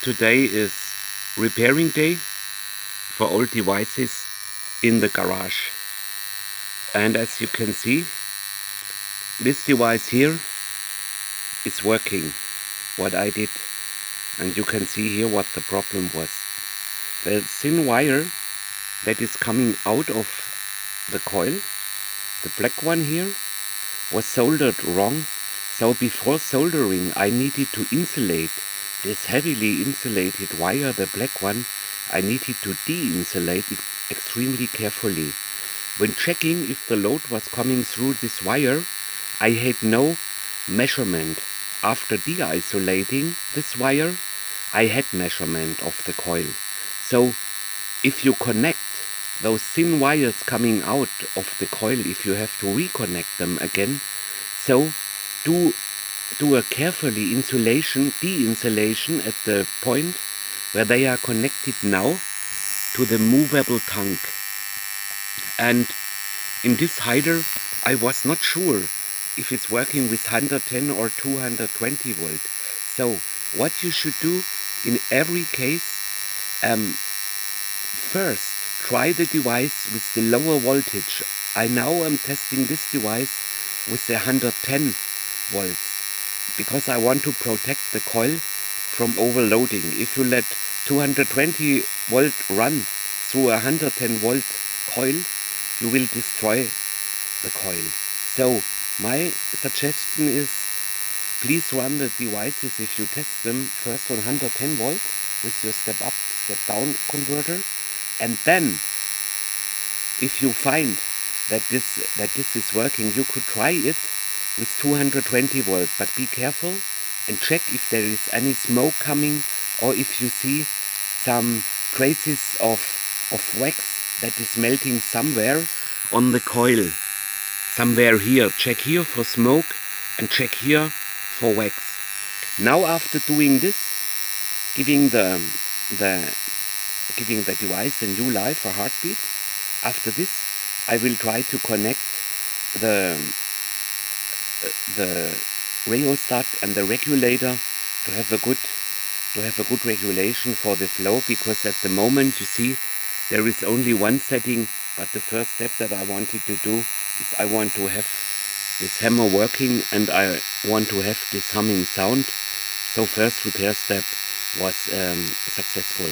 today is repairing day for old devices in the garage. And as you can see, this device here is working, what I did. And you can see here what the problem was. The thin wire that is coming out of the coil, the black one here, was soldered wrong. So before soldering I needed to insulate this heavily insulated wire, the black one. I needed to de-insulate it extremely carefully. When checking if the load was coming through this wire, I had no measurement. After de-isolating this wire, I had measurement of the coil. So if you connect those thin wires coming out of the coil, if you have to reconnect them again, so do a carefully de-insulation at the point where they are connected now to the movable tank. And in this Haider, I was not sure if it's working with 110 or 220 volt. So what you should do in every case, first try the device with the lower voltage. I now am testing this device with the 110 volts because I want to protect the coil from overloading. If you let 220 volt run through a 110 volt coil, you will destroy the coil. So my suggestion is, please run the devices, if you test them, first on 110 volt with your step up, step down converter, and then if you find that this is working, you could try it with 220 volt, but be careful and check if there is any smoke coming, or if you see some traces of wax that is melting somewhere on the coil. Somewhere here. Check here for smoke and check here for wax. Now after doing this, giving the device a new life, a heartbeat, after this I will try to connect the rheostat and the regulator to have a good regulation for the flow, because at the moment you see there is only one setting, but the first step that I wanted to do is I want to have this hammer working and I want to have this humming sound. So first repair step was successful.